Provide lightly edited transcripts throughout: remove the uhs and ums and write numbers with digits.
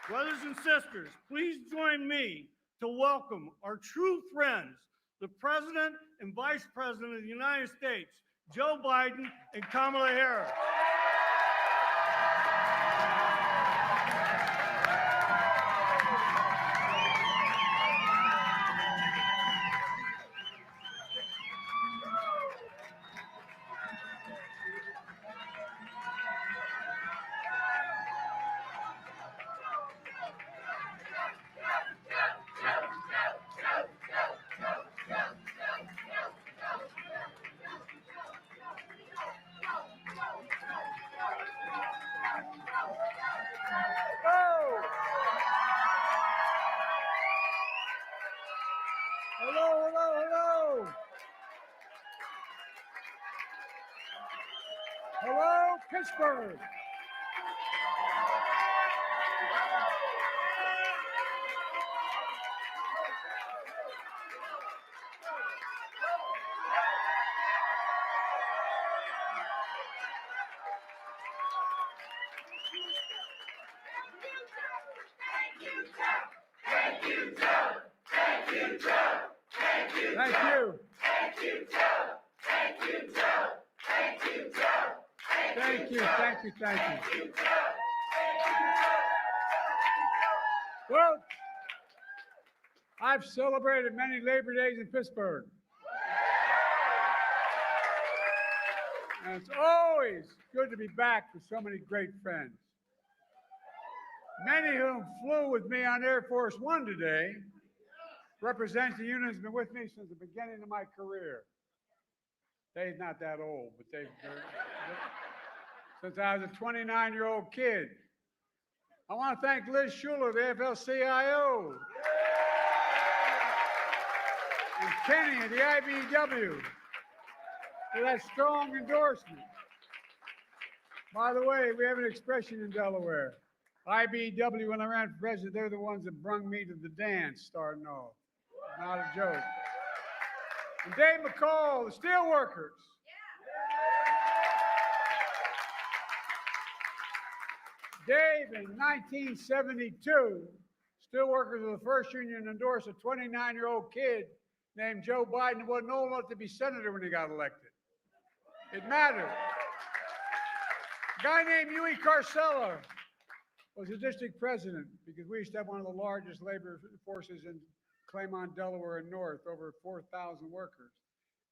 Brothers and sisters, please join me to welcome our true friends, the President and Vice President of the United States, Joe Biden and Kamala Harris. Hello, hello, hello. Hello, Pittsburgh. Thank you. Thank you, thank you, thank you. Well, I've celebrated many Labor Days in Pittsburgh. And it's always good to be back with so many great friends. Many of whom flew with me on Air Force One today represents the unit that's been with me since the beginning of my career. They're not that old, but since I was a 29-year-old kid. I want to thank Liz Schuler, the AFL-CIO, and Kenny of the IBEW for that strong endorsement. By the way, we have an expression in Delaware. IBEW, when I ran for president, they're the ones that brung me to the dance starting off. Not a joke. And Dave McCall, the steelworkers. Dave, in 1972, steelworkers were the first union to endorse a 29-year-old kid named Joe Biden who wasn't old enough to be senator when he got elected. It mattered. A guy named Huey Carcella was the district president because we used to have one of the largest labor forces in Claymont, Delaware, and North, over 4,000 workers.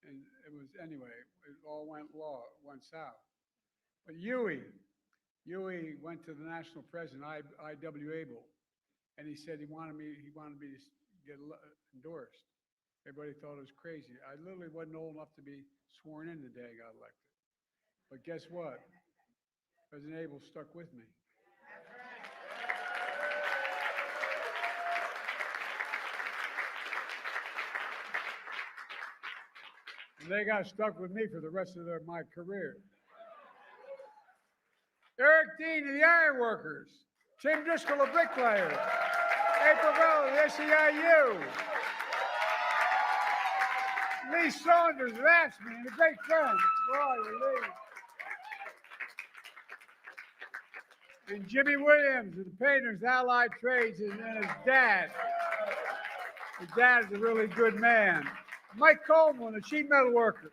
And it was, anyway, it all went south. But Huey went to the national president, I.W. Abel, and he said he wanted me to get endorsed. Everybody thought it was crazy. I literally wasn't old enough to be sworn in the day I got elected. But guess what? President Abel stuck with me. And they got stuck with me for the rest of my career. Eric Dean of the Iron Workers, Tim Driscoll of Bricklayers, April Bell of the SEIU, Lee Saunders of AFSCME, and a great friend, Roy Lee. And Jimmy Williams of the Painters Allied Trades and his dad. His dad is a really good man. Mike Coleman, a sheet metal worker.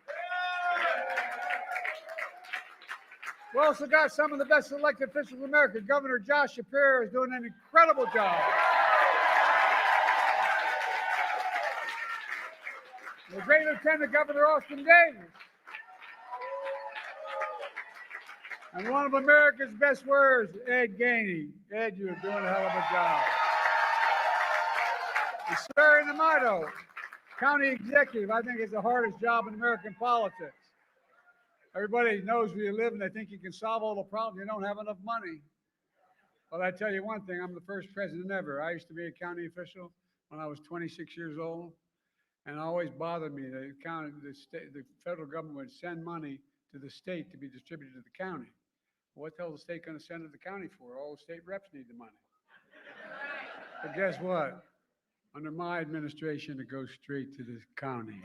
We also got some of the best elected officials in America. Governor Josh Shapiro is doing an incredible job. The great Lieutenant Governor Austin Davis. And one of America's best words, Ed Gainey. Ed, you're doing a hell of a job. And Sperry D'Amato, county executive, I think is the hardest job in American politics. Everybody knows where you live and they think you can solve all the problems. You don't have enough money. Well, I tell you one thing, I'm the first president ever. I used to be a county official when I was 26 years old, and it always bothered me that the federal government would send money to the state to be distributed to the county. What the hell is the state going to send to the county for? All the state reps need the money. But guess what? Under my administration, it goes straight to the county.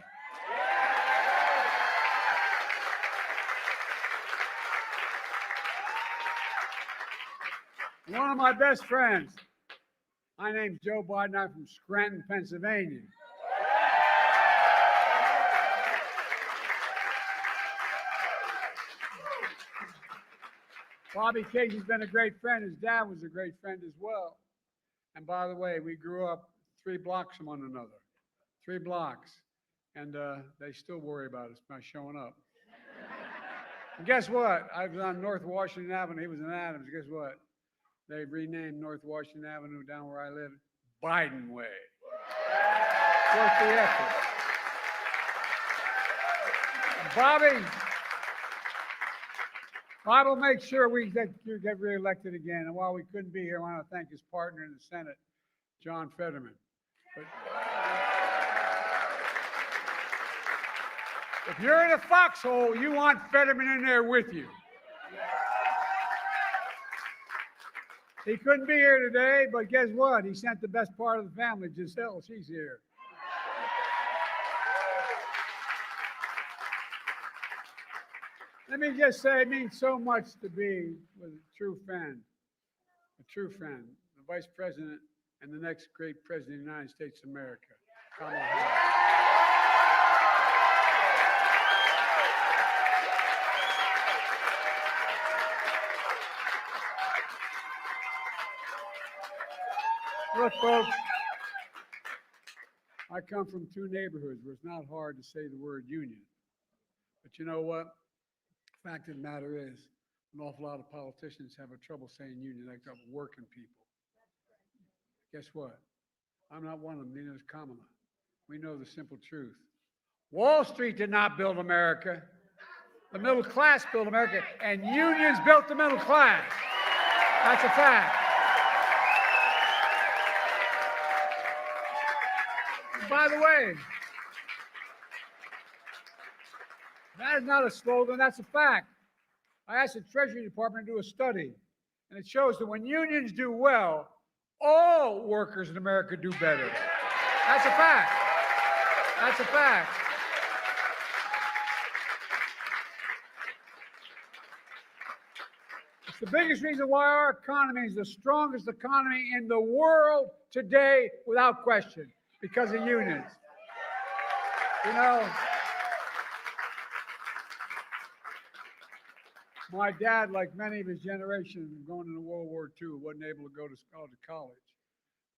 One of my best friends, My name's Joe Biden. I'm from Scranton, Pennsylvania. Bobby Casey's been a great friend. His dad was a great friend as well. And by the way, we grew up 3 blocks from one another. 3 blocks. And they still worry about us by showing up. And guess what? I was on North Washington Avenue. He was in Adams. Guess what? They renamed North Washington Avenue down where I live Biden Way. Worth the effort. Bob will make sure you get reelected again. And while we couldn't be here, I want to thank his partner in the Senate, John Fetterman. But if you're in a foxhole, you want Fetterman in there with you. He couldn't be here today, but guess what? He sent the best part of the family, Giselle. She's here. Let me just say, it means so much to be with a true friend, the Vice President and the next great President of the United States of America, Kamala Harris. Look, folks, I come from 2 neighborhoods where it's not hard to say the word union. But you know what? The fact of the matter is, an awful lot of politicians have trouble saying union, like working people. Guess what? I'm not one of them, neither is Kamala. We know the simple truth. Wall Street did not build America. The middle class built America, and unions built the middle class. That's a fact. By the way, that is not a slogan, that's a fact. I asked the Treasury Department to do a study, and it shows that when unions do well, all workers in America do better. That's a fact. That's a fact. It's the biggest reason why our economy is the strongest economy in the world today, without question. Because of unions. You know, my dad, like many of his generation, going into World War II, wasn't able to go to college.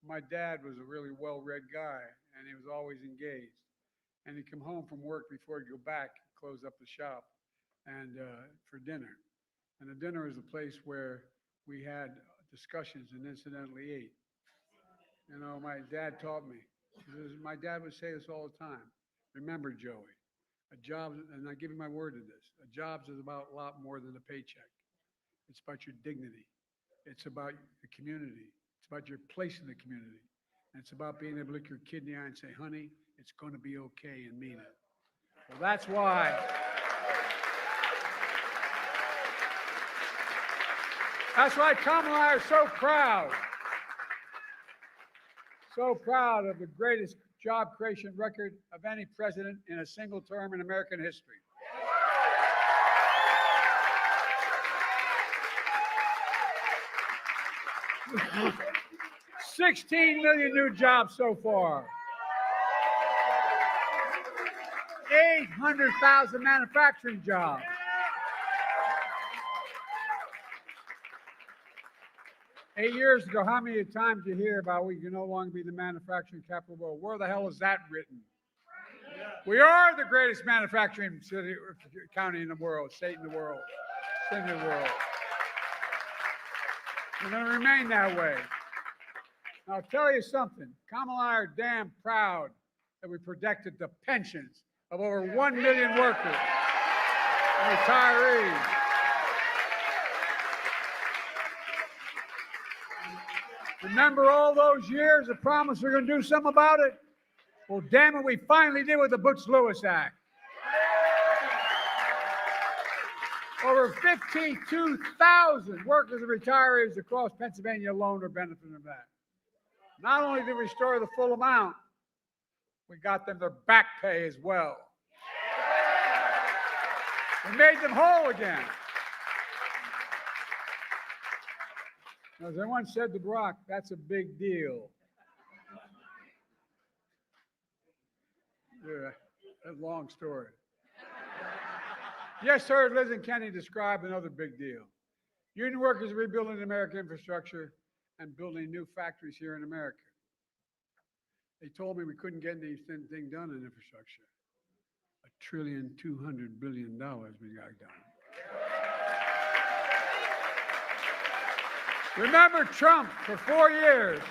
My dad was a really well-read guy, and he was always engaged. And he'd come home from work before he'd go back, close up the shop, and for dinner. And the dinner was a place where we had discussions and incidentally ate. You know, my dad taught me. My dad would say this all the time. Remember, Joey, a job, and I give you my word to this, a job is about a lot more than a paycheck. It's about your dignity. It's about the community. It's about your place in the community. And it's about being able to look your kid in the eye and say, honey, it's going to be okay, and mean it. Well, that's why. That's why Kamala and I are so proud. So proud of the greatest job creation record of any president in a single term in American history. $16 million new jobs so far. 800,000 manufacturing jobs. Eight years ago, how many times did you hear about we can no longer be the manufacturing capital of the world? Where the hell is that written? Yeah. We are the greatest manufacturing city, county in the world, state in the world, city in the world. We're going to remain that way. Now, I'll tell you something. Kamala and I are damn proud that we protected the pensions of over 1 million workers and retirees. Remember all those years of promise we're going to do something about it? Well, damn it, we finally did with the Butch-Lewis Act. Over 52,000 workers and retirees across Pennsylvania alone are benefiting from that. Not only did we restore the full amount, we got them their back pay as well. We made them whole again. As I once said to Brock, that's a big deal. Yeah, that's a long story. Yes, sir, Liz and Kenny described another big deal. Union workers are rebuilding American infrastructure and building new factories here in America. They told me we couldn't get anything done in infrastructure. $1,200,200,000,000,000 we got done. Remember Trump for 4 years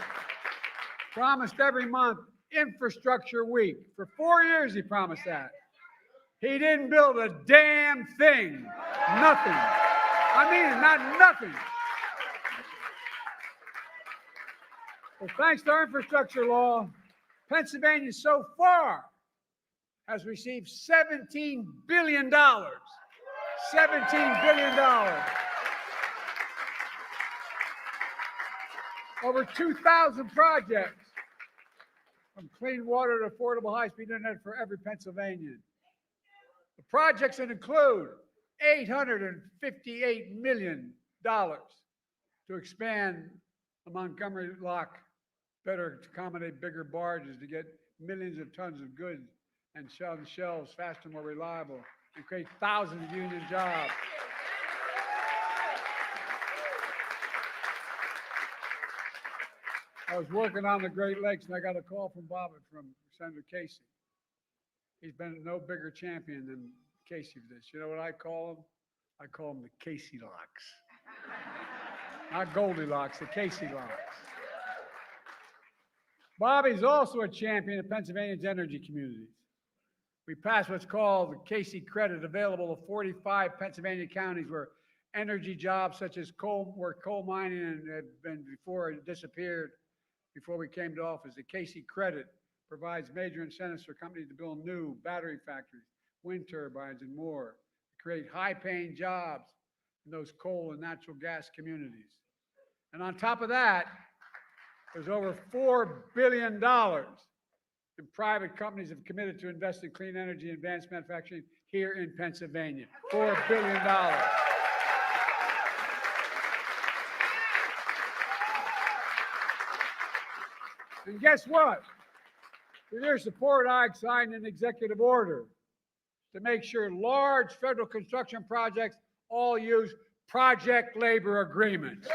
promised every month infrastructure week. For 4 years he promised that. He didn't build a damn thing. Nothing. I mean, not nothing. Well, thanks to our infrastructure law, Pennsylvania so far has received $17 billion. $17 billion. Over 2,000 projects, from clean water to affordable high-speed internet for every Pennsylvanian. The projects that include $858 million to expand the Montgomery Lock, better to accommodate bigger barges, to get millions of tons of goods and on shelves faster, more reliable, and create thousands of union jobs. I was working on the Great Lakes and I got a call from Senator Casey. He's been no bigger champion than Casey for this. You know what I call him? I call him the Casey Locks. Not Goldilocks, the Casey Locks. Bobby's also a champion of Pennsylvania's energy communities. We passed what's called the Casey Credit, available to 45 Pennsylvania counties where energy jobs such as coal mining had been before it disappeared before we came to office. The Casey Credit provides major incentives for companies to build new battery factories, wind turbines, and more, to create high-paying jobs in those coal and natural gas communities. And on top of that, there's over $4 billion in private companies have committed to invest in clean energy and advanced manufacturing here in Pennsylvania. $4 billion. And guess what? With your support, I signed an executive order to make sure large federal construction projects all use project labor agreements.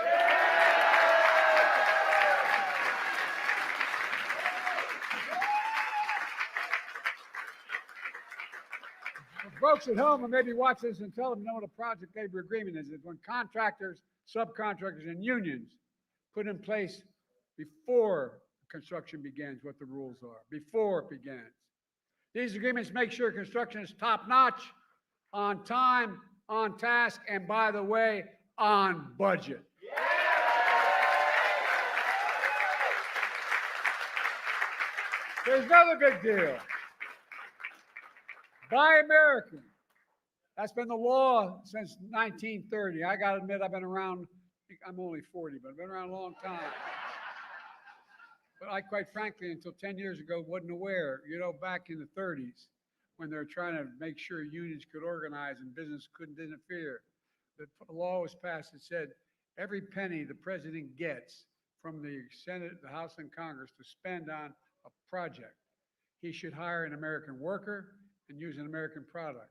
Folks at home and maybe watch this and tell them know what a project labor agreement is. It's when contractors, subcontractors, and unions put in place before construction begins what the rules are, before it begins. These agreements make sure construction is top-notch, on time, on task, and by the way, on budget. There's another big deal. Buy American. That's been the law since 1930. I got to admit, I've been around, I'm only 40, but I've been around a long time. But I, quite frankly, until 10 years ago, wasn't aware, back in the 30s, when they were trying to make sure unions could organize and business couldn't interfere, the law was passed that said every penny the president gets from the Senate, the House, and Congress to spend on a project, he should hire an American worker and use an American product.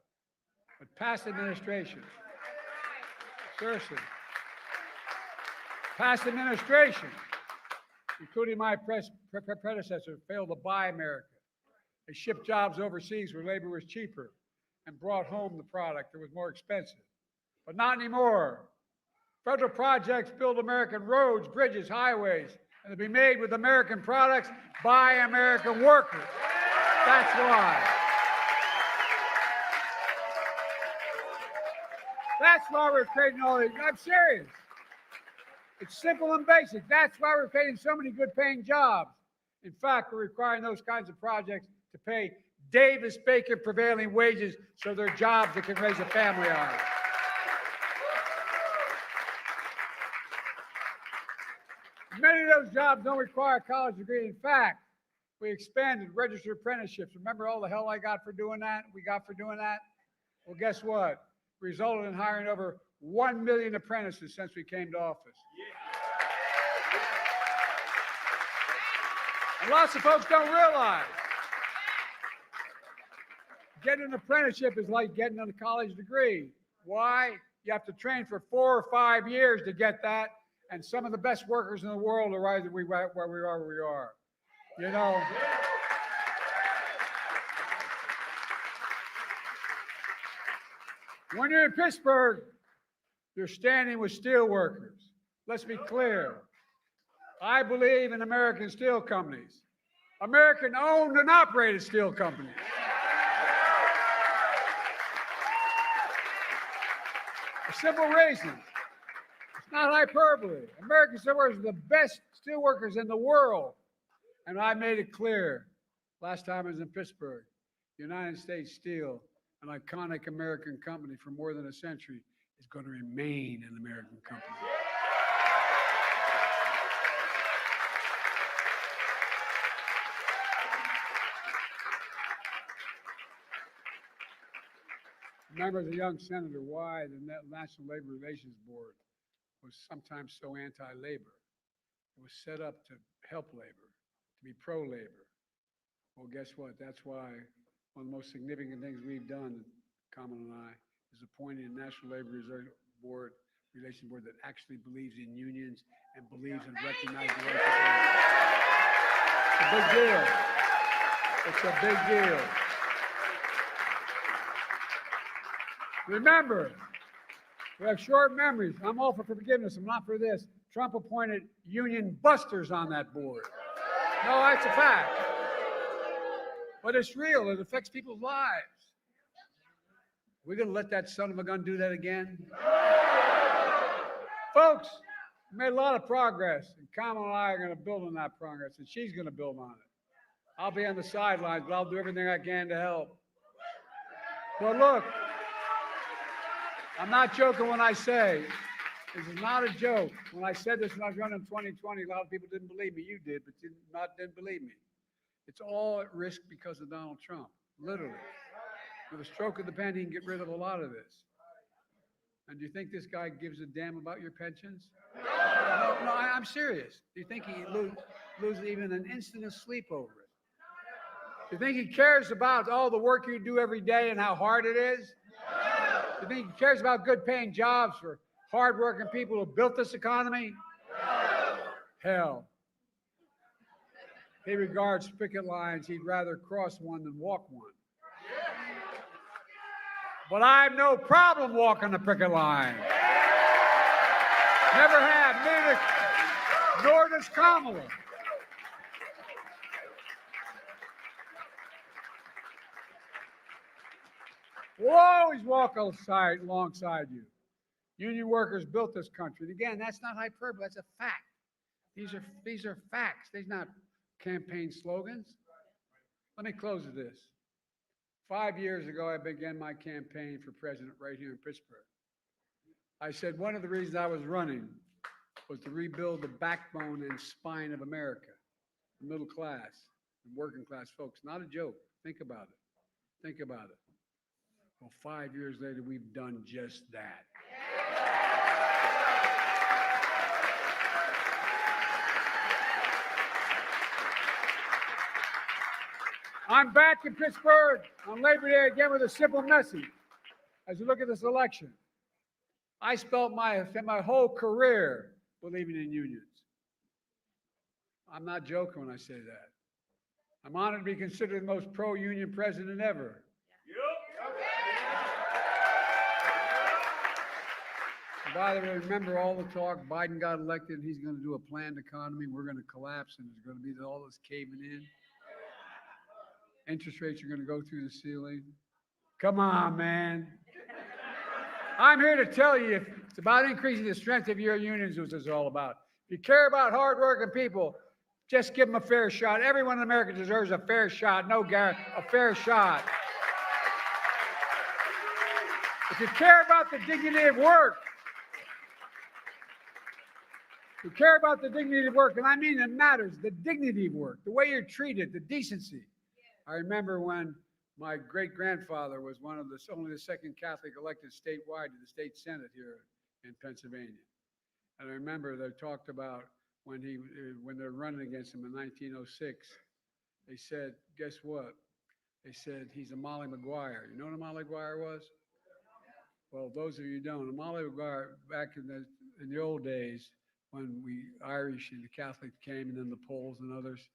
But past administration, seriously, past administration, including my predecessor, failed to buy America. They shipped jobs overseas where labor was cheaper and brought home the product that was more expensive. But not anymore. Federal projects build American roads, bridges, highways, and they'll be made with American products by American workers. That's why. That's why we're creating all these. I'm serious. It's simple and basic. That's why we're creating so many good-paying jobs. In fact, we're requiring those kinds of projects to pay Davis-Bacon prevailing wages so they're jobs that can raise a family on. Many of those jobs don't require a college degree. In fact, we expanded registered apprenticeships. Remember all the hell I got for doing that? Well, guess what? Resulted in hiring over 1 million apprentices since we came to office. And lots of folks don't realize getting an apprenticeship is like getting a college degree. Why? You have to train for 4 or 5 years to get that. And some of the best workers in the world are right where we are. You know, when you're in Pittsburgh, you're standing with steel workers. Let's be clear. I believe in American steel companies, American-owned and operated steel companies. A simple reason. It's not hyperbole. American steelworkers are the best steelworkers in the world. And I made it clear last time I was in Pittsburgh, United States Steel, an iconic American company for more than a century, is going to remain an American company. Remember, as a young senator, why the National Labor Relations Board was sometimes so anti-labor. It was set up to help labor, to be pro-labor. Well, guess what? That's why one of the most significant things we've done, Kamala and I, is appointing a National Labor Relations Board that actually believes in unions and believes in recognizing the rights of labor. It's a big deal. It's a big deal. Remember, we have short memories. I'm all for forgiveness. I'm not for this. Trump appointed union busters on that board. No, that's a fact. But it's real. It affects people's lives. We're going to let that son of a gun do that again? Folks, we made a lot of progress, and Kamala and I are going to build on that progress, and she's going to build on it. I'll be on the sidelines, but I'll do everything I can to help. But look, I'm not joking when I say, this is not a joke. When I said this when I was running in 2020, a lot of people didn't believe me. You did, but didn't believe me. It's all at risk because of Donald Trump, literally. With a stroke of the pen, he can get rid of a lot of this. And do you think this guy gives a damn about your pensions? No, I'm serious. Do you think he loses even an instant of sleep over it? Do you think he cares about all the work you do every day and how hard it is? Do you think he cares about good paying jobs for hardworking people who built this economy? Hell. He regards picket lines. He'd rather cross one than walk one. But I have no problem walking the picket line. Never have, nor does Kamala. We'll always walk alongside you. Union workers built this country. And again, that's not hyperbole, that's a fact. These are facts. These are not campaign slogans. Let me close with this. 5 years ago, I began my campaign for president right here in Pittsburgh. I said one of the reasons I was running was to rebuild the backbone and spine of America, the middle class and working class folks. Not a joke. Think about it. Think about it. Well, 5 years later, we've done just that. I'm back in Pittsburgh on Labor Day again with a simple message. As you look at this election, I spent my whole career believing in unions. I'm not joking when I say that. I'm honored to be considered the most pro-union president ever. And by the way, remember all the talk, Biden got elected, he's going to do a planned economy, we're going to collapse, and there's going to be all this caving in. Interest rates are going to go through the ceiling. Come on, man. I'm here to tell you, it's about increasing the strength of your unions, which is all about. If you care about hardworking people, just give them a fair shot. Everyone in America deserves a fair shot. A fair shot. If you care about the dignity of work, and I mean it matters, the dignity of work, the way you're treated, the decency. I remember when my great-grandfather was only the second Catholic elected statewide to the state Senate here in Pennsylvania. And I remember they talked about when they're running against him in 1906, they said, guess what? They said, he's a Molly Maguire. You know what a Molly Maguire was? Well, those of you who don't, a Molly Maguire, back in the old days, when we Irish and the Catholic came, and then the Poles and others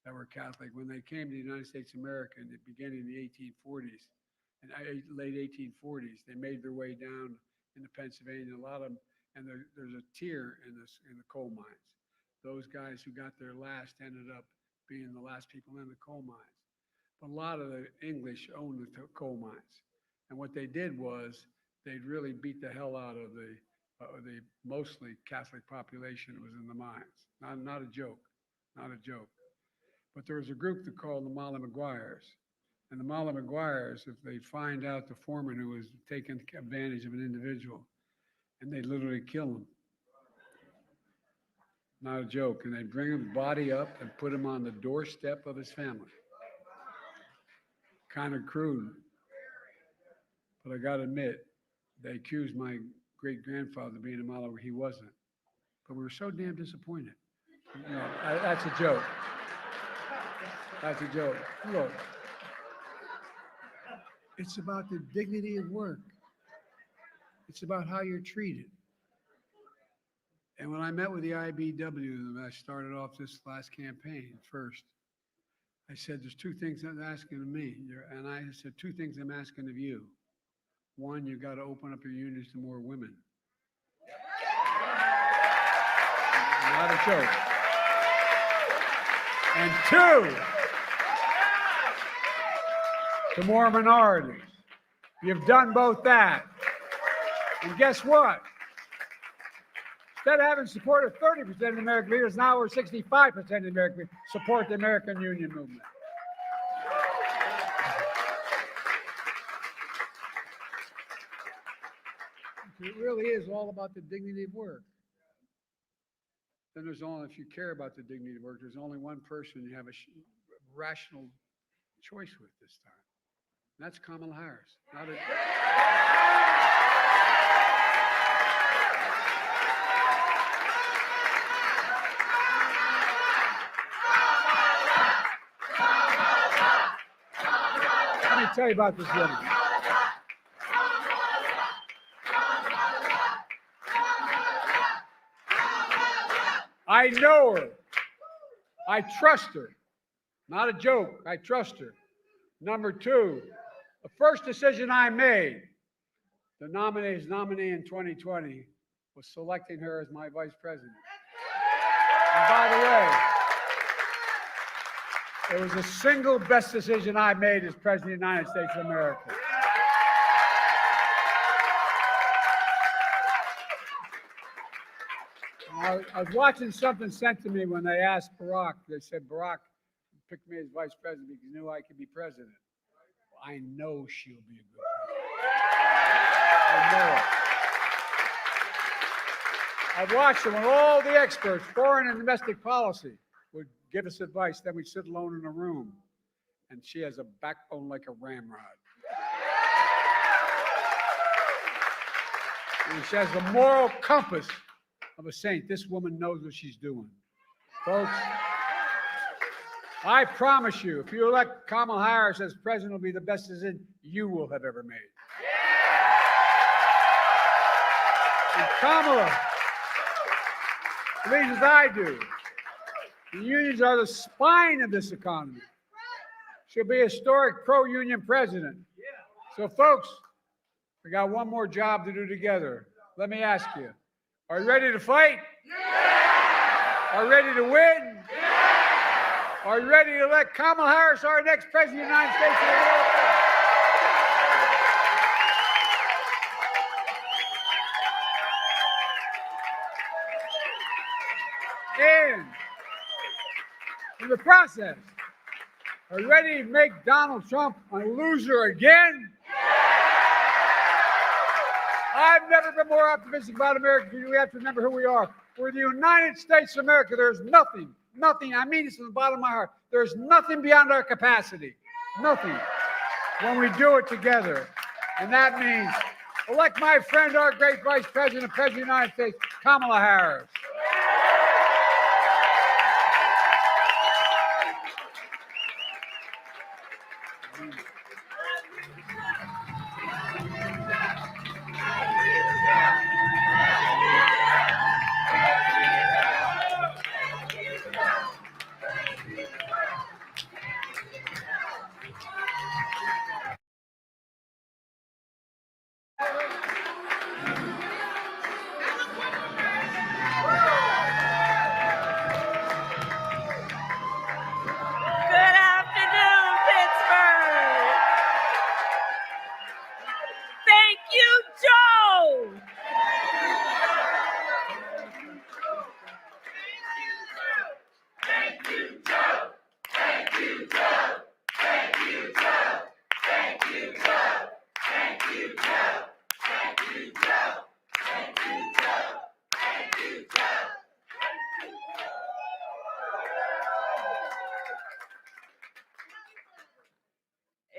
that were Catholic, when they came to the United States of America in the beginning of the 1840s, and late 1840s, they made their way down into Pennsylvania. A lot of them, and there's a tier in the coal mines. Those guys who got there last ended up being the last people in the coal mines. But a lot of the English owned the coal mines, and what they did was they'd really beat the hell out of the mostly Catholic population that was in the mines. Not a joke, not a joke. But there was a group that called the Molly Maguires. And the Molly Maguires, if they find out the foreman who was taking advantage of an individual, and they'd literally kill him. Not a joke. And they'd bring his body up and put him on the doorstep of his family. Kind of crude. But I got to admit, they accused my great-grandfather of being a Molly. He wasn't. But we were so damn disappointed. You know, that's a joke. That's a joke. Look, it's about the dignity of work. It's about how you're treated. And when I met with the IBW, when I started off this last campaign first, I said, there's two things I'm asking of me. And I said, two things I'm asking of you. One, you've got to open up your unions to more women. Not a joke. And two, to more minorities. You've done both that. And guess what? Instead of having support of 30% of the American leaders, now we're 65% of the American leaders support the American union movement. It really is all about the dignity of work. Then there's only, if you care about the dignity of work, there's only one person you have a rational choice with this time. And that's Kamala Harris. Not a, let me tell you about this woman. I know her. I trust her. Not a joke. I trust her. Number two, the first decision I made, the nominee in 2020, was selecting her as my vice president. And by the way, it was the single best decision I made as president of the United States of America. I was watching something sent to me when they asked Barack. They said, Barack picked me as vice president because he knew I could be president. Well, I know she'll be a good president. I know it. I've watched her when all the experts, foreign and domestic policy, would give us advice. Then we'd sit alone in a room. And she has a backbone like a ramrod. And she has the moral compass of a saint. This woman knows what she's doing. Folks, I promise you, if you elect Kamala Harris as president, it'll be the best decision you will have ever made. And Kamala believes as I do. The unions are the spine of this economy. She'll be a historic pro-union president. So, folks, we got one more job to do together. Let me ask you. Are you ready to fight? Yeah! Are you ready to win? Yeah! Are you ready to elect Kamala Harris, our next president of the United States of America? And in the process, are you ready to make Donald Trump a loser again? I've never been more optimistic about America. We have to remember who we are. We're the United States of America. There's nothing, I mean this from the bottom of my heart. There's nothing beyond our capacity. Nothing. When we do it together. And that means elect my friend, our great Vice President, President of the United States, Kamala Harris.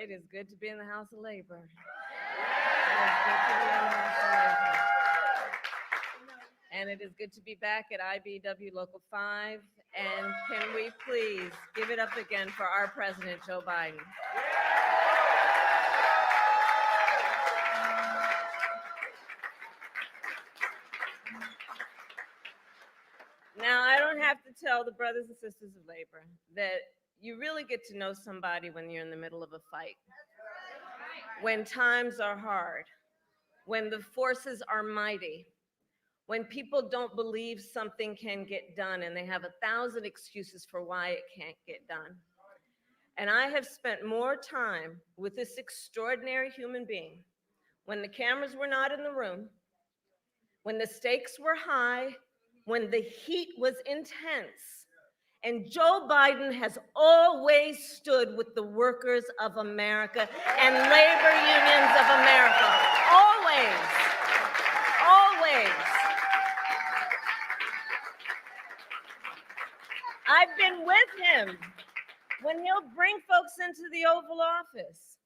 It is good to be in the House of Labor. It is good to be in the House of Labor. And it is good to be back at IBW Local 5. And can we please give it up again for our President, Joe Biden. Now, I don't have to tell the brothers and sisters of labor that you really get to know somebody when you're in the middle of a fight, when times are hard, when the forces are mighty, when people don't believe something can get done and they have 1,000 excuses for why it can't get done. And I have spent more time with this extraordinary human being when the cameras were not in the room, when the stakes were high, when the heat was intense. And Joe Biden has always stood with the workers of America and labor unions of America. Always. Always. I've been with him when he'll bring folks into the Oval Office.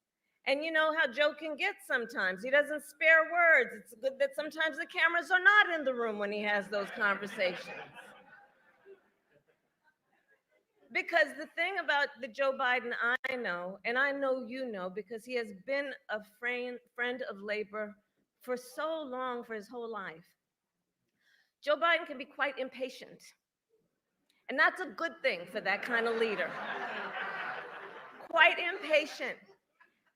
And you know how Joe can get sometimes. He doesn't spare words. It's good that sometimes the cameras are not in the room when he has those conversations. Because the thing about the Joe Biden I know, and I know you know, because he has been a friend of labor for so long, for his whole life. Joe Biden can be quite impatient. And that's a good thing for that kind of leader. Quite impatient.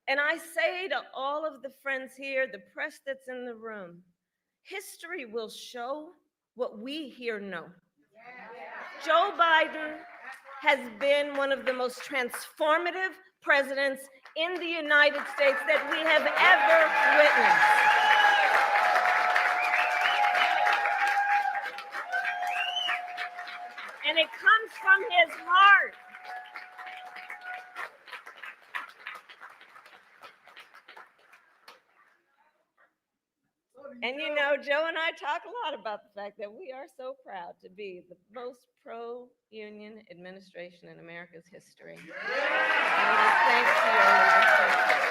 And I say to all of the friends here, the press that's in the room, history will show what we here know. Joe Biden has been one of the most transformative presidents in the United States that we have ever witnessed. And it comes from his heart. And you know, Joe and I talk a lot about the fact that we are so proud to be the most pro-union administration in America's history. And it is thanks to your leadership.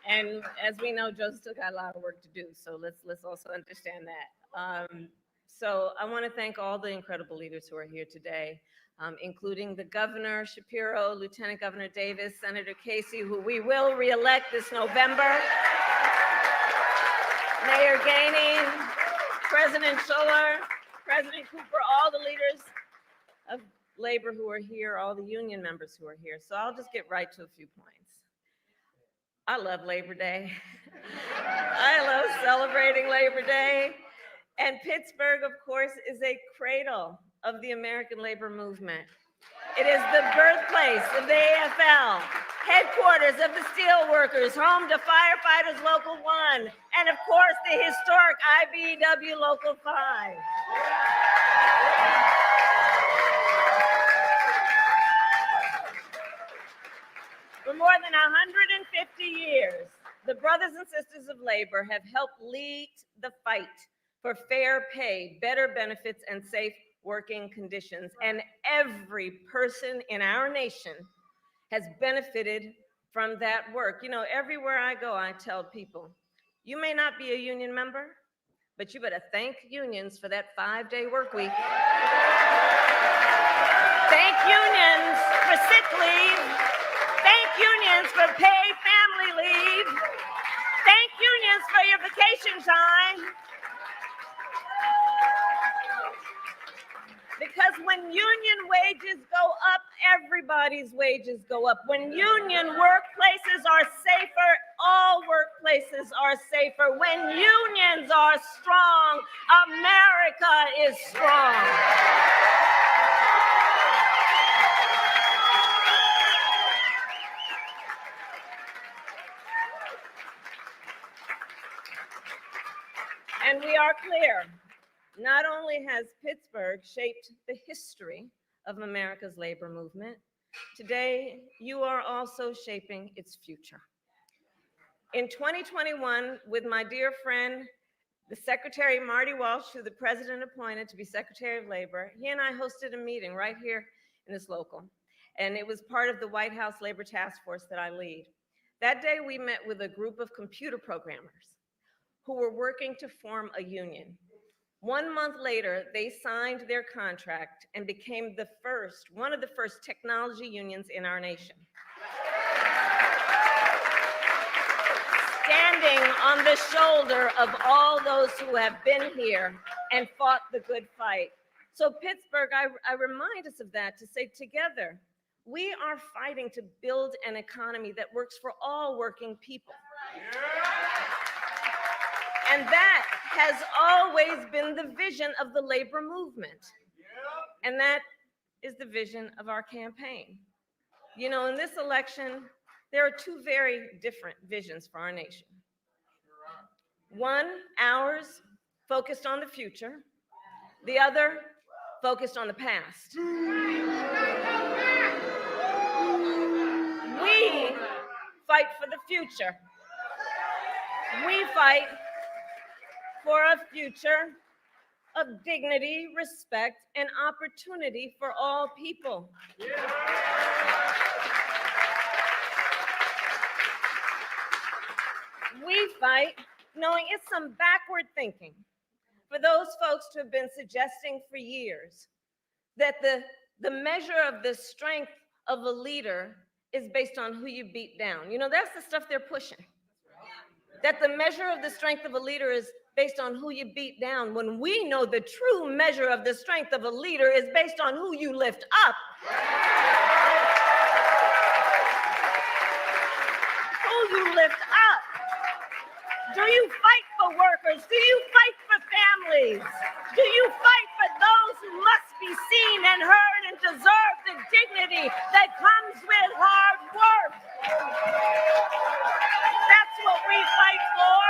And as we know, Joe's still got a lot of work to do, so let's also understand that. So I want to thank all the incredible leaders who are here today, including the Governor Shapiro, Lieutenant Governor Davis, Senator Casey, who we will re-elect this November, Mayor Gainey, President Schuller, President Cooper, all the leaders of labor who are here, all the union members who are here. So I'll just get right to a few points. I love Labor Day. I love celebrating Labor Day. And Pittsburgh, of course, is a cradle of the American labor movement. It is the birthplace of the AFL, headquarters of the steelworkers, home to Firefighters Local 1, and of course, the historic IBEW Local 5. For more than 150 years, the brothers and sisters of labor have helped lead the fight for fair pay, better benefits, and safe working conditions. And every person in our nation has benefited from that work. You know, everywhere I go, I tell people, you may not be a union member, but you better thank unions for that 5-day work week. Thank unions for sick leave. Thank unions for paid family leave. Thank unions for your vacation time. Because when union wages go up, everybody's wages go up. When union workplaces are safer, all workplaces are safer. When unions are strong, America is strong. And we are clear. Not only has Pittsburgh shaped the history of America's labor movement, today you are also shaping its future. In 2021, with my dear friend, The Secretary, Marty Walsh, who the president appointed to be Secretary of Labor, he and I hosted a meeting right here in this local. And it was part of the White House Labor Task Force that I lead. That day, we met with a group of computer programmers who were working to form a union. 1 month later, they signed their contract and became one of the first technology unions in our nation. Standing on the shoulder of all those who have been here and fought the good fight. So Pittsburgh, I remind us of that to say together, we are fighting to build an economy that works for all working people. And that has always been the vision of the labor movement. And that is the vision of our campaign. You know, in this election, there are two very different visions for our nation. One, ours, focused on the future. The other, focused on the past. We fight for the future. We fight for a future of dignity, respect, and opportunity for all people. We fight knowing it's some backward thinking for those folks who have been suggesting for years that the measure of the strength of a leader is based on who you beat down. You know, that's the stuff they're pushing. That the measure of the strength of a leader is based on who you beat down, when we know the true measure of the strength of a leader is based on who you lift up. Who you lift up. Do you fight for workers? Do you fight for families? Do you fight for those who must be seen and heard and deserve the dignity that comes with hard work? That's what we fight for.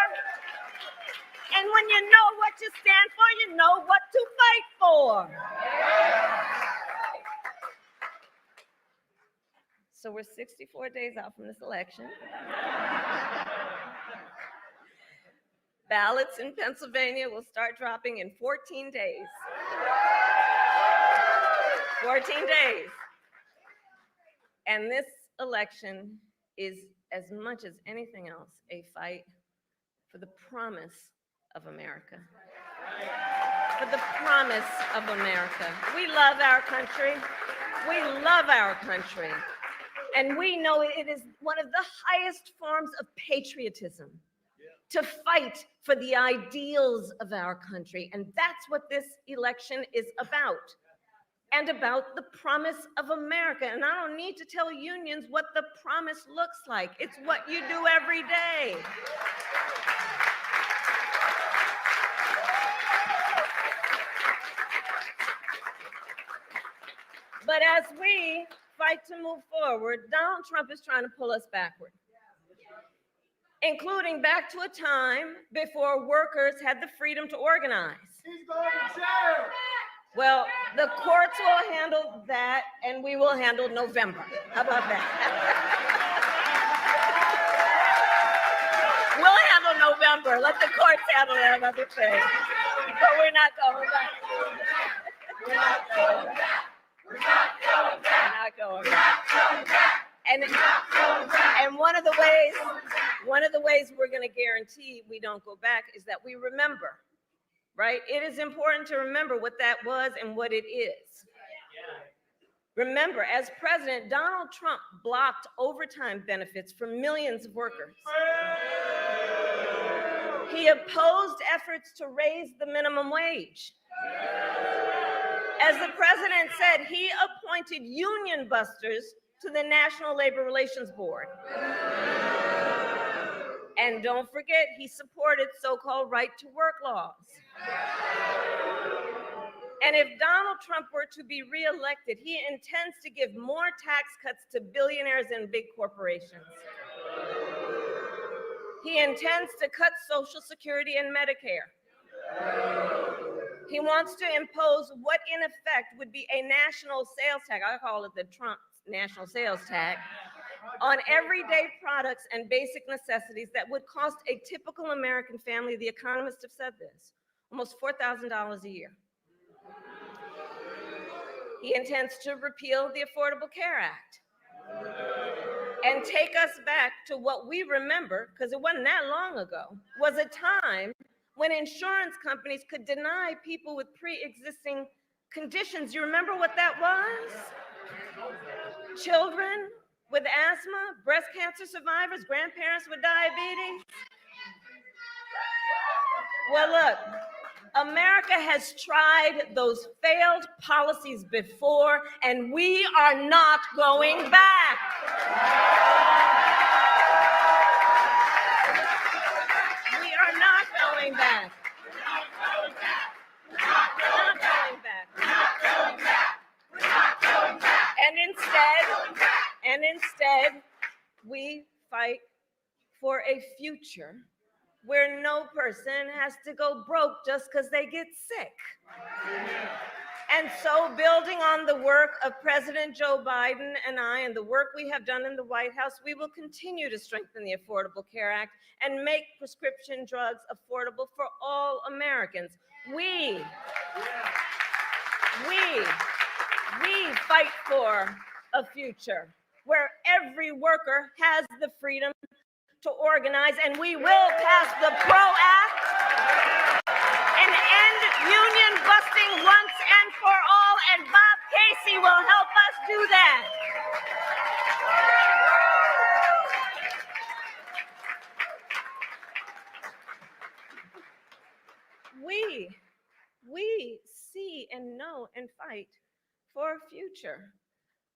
And when you know what you stand for, you know what to fight for. So we're 64 days out from this election. Ballots in Pennsylvania will start dropping in 14 days. 14 days. And this election is, as much as anything else, a fight for the promise of America. For the promise of America. We love our country. We love our country. And we know it is one of the highest forms of patriotism to fight for the ideals of our country. And that's what this election is about. And about the promise of America. And I don't need to tell unions what the promise looks like. It's what you do every day. But as we fight to move forward, Donald Trump is trying to pull us backward, including back to a time before workers had the freedom to organize. He's going to jail. Well, the courts will handle that, and we will handle November. How about that? We'll handle November. Let the courts handle that other thing. But we're not going back. We're not going back. We're not going back. And one of the ways we're going to guarantee we don't go back is that we remember. Right? It is important to remember what that was and what it is. Remember, as president, Donald Trump blocked overtime benefits for millions of workers. He opposed efforts to raise the minimum wage. As the president said, he appointed union busters to the National Labor Relations Board. And don't forget, he supported so-called right-to-work laws. And if Donald Trump were to be reelected, he intends to give more tax cuts to billionaires and big corporations. He intends to cut Social Security and Medicare. He wants to impose what in effect would be a national sales tax. I call it the Trump national sales tax. on everyday products and basic necessities that would cost a typical American family, the economists have said this, almost $4,000 a year. He intends to repeal the Affordable Care Act and take us back to what we remember, because it wasn't that long ago, was a time when insurance companies could deny people with pre-existing conditions. You remember what that was? Children with asthma, breast cancer survivors, grandparents with diabetes. Well, look, America has tried those failed policies before, and we are not going back. We are not going back. Not going back. And instead, we fight for a future where no person has to go broke just because they get sick. And so, building on the work of President Joe Biden and I and the work we have done in the White House, we will continue to strengthen the Affordable Care Act and make prescription drugs affordable for all Americans. We fight for a future where every worker has the freedom to organize, and we will pass the PRO Act and end union busting once and for all, and Bob Casey will help us do that. We see and know and fight for a future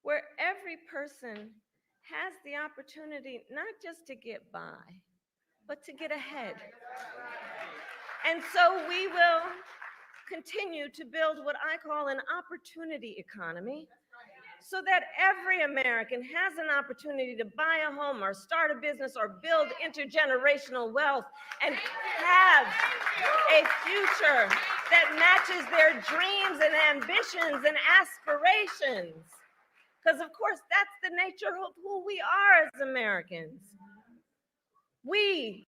where every person has the opportunity not just to get by, but to get ahead. And so we will continue to build what I call an opportunity economy, so that every American has an opportunity to buy a home or start a business or build intergenerational wealth and have a future that matches their dreams and ambitions and aspirations. Because, of course, that's the nature of who we are as Americans. We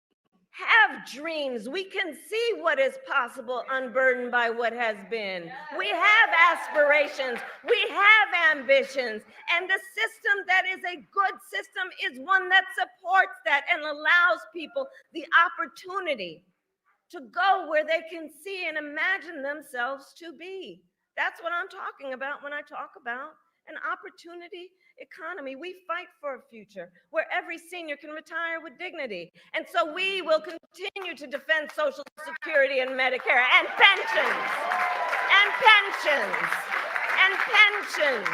have dreams. We can see what is possible unburdened by what has been. We have aspirations. We have ambitions. And the system that is a good system is one that supports that and allows people the opportunity to go where they can see and imagine themselves to be. That's what I'm talking about when I talk about an opportunity economy. We fight for a future where every senior can retire with dignity. And so we will continue to defend Social Security and Medicare and pensions, and pensions, and pensions.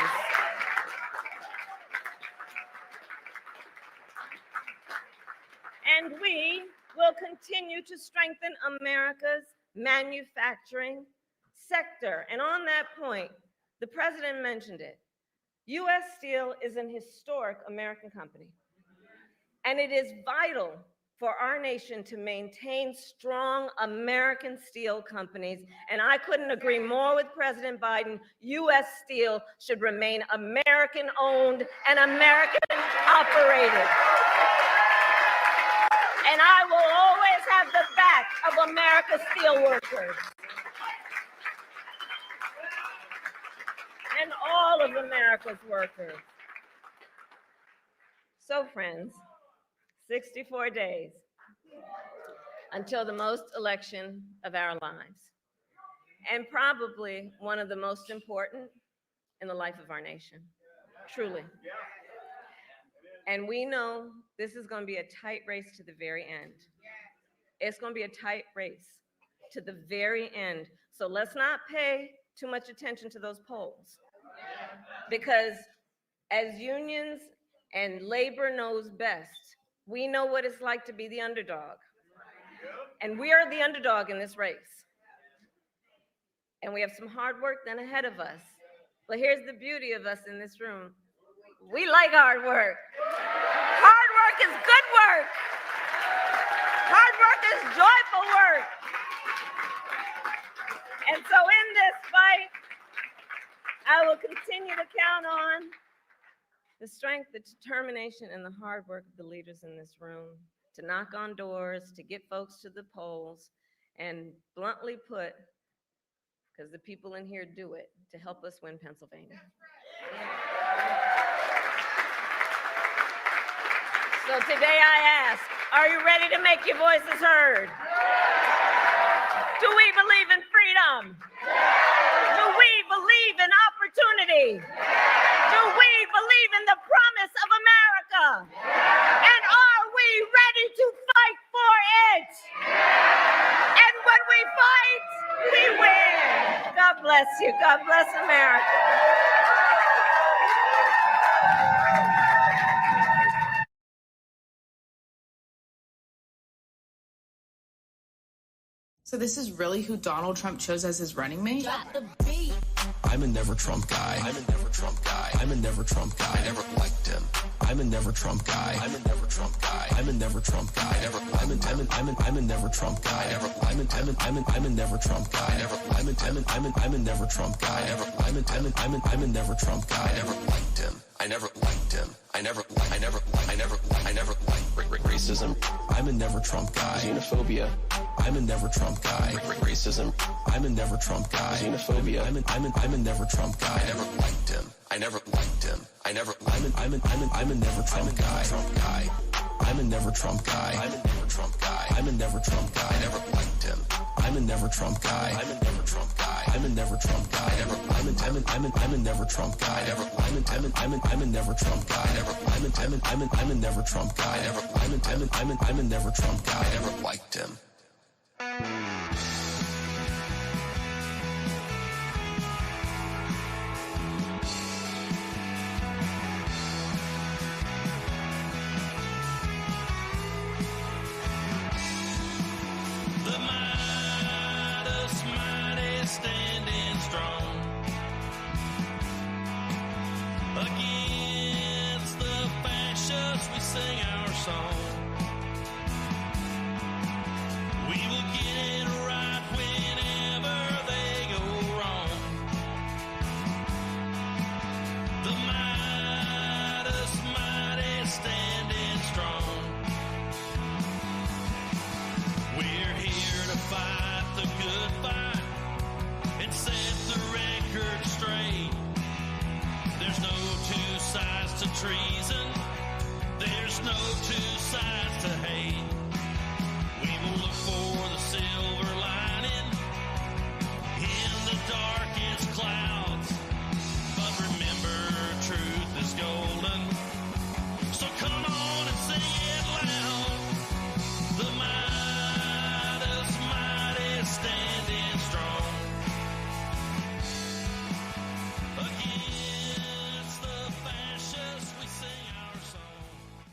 And we will continue to strengthen America's manufacturing sector. And on that point, the president mentioned it. U.S. Steel is an historic American company, and it is vital for our nation to maintain strong American steel companies. And I couldn't agree more with President Biden. U.S. Steel should remain American-owned and American-operated. And I will always have the back of America's steelworkers and all of America's workers. So, friends, 64 days until the most election of our lives, and probably one of the most important in the life of our nation, truly. And we know this is going to be a tight race to the very end. It's going to be a tight race to the very end. So let's not pay too much attention to those polls, because as unions and labor knows best, we know what it's like to be the underdog. And we are the underdog in this race. And we have some hard work then ahead of us. But here's the beauty of us in this room. We like hard work. Hard work is good work. Hard work is joyful work. And so in this fight, I will continue to count on The strength, the determination, and the hard work of the leaders in this room to knock on doors, to get folks to the polls, and bluntly put, because the people in here do it, to help us win Pennsylvania. So today I ask, are you ready to make your voices heard? Do we believe in freedom? Do we believe in opportunity? Do we believe in the promise of America? And are we ready to fight for it? And when we fight, we win. God bless you. God bless America. So this is really who Donald Trump chose as his running mate? I'm a never Trump guy. I'm a never Trump guy. I'm a never Trump guy. I never liked him. I'm a never Trump guy. I'm a never Trump guy. I'm a never Trump guy. I'm a never Trump guy. I'm a never Trump guy. I'm a never Trump guy. I'm a never Trump guy. I never liked him. I never liked him. I never liked racism. I'm a never Trump guy. Xenophobia. I'm a never Trump guy. Racism. I'm a never Trump guy. Xenophobia. I'm a never Trump guy. I never liked him. I never liked him. I'm a never Trump guy. I'm a never Trump guy. I'm a never Trump guy. I'm a never Trump guy. I never liked him. I'm a never Trump guy. I'm a never Trump guy. I'm a never Trump guy. I'm a never Trump guy. I'm a never Trump guy. I'm a never Trump guy. I'm a never Trump guy. I never liked him.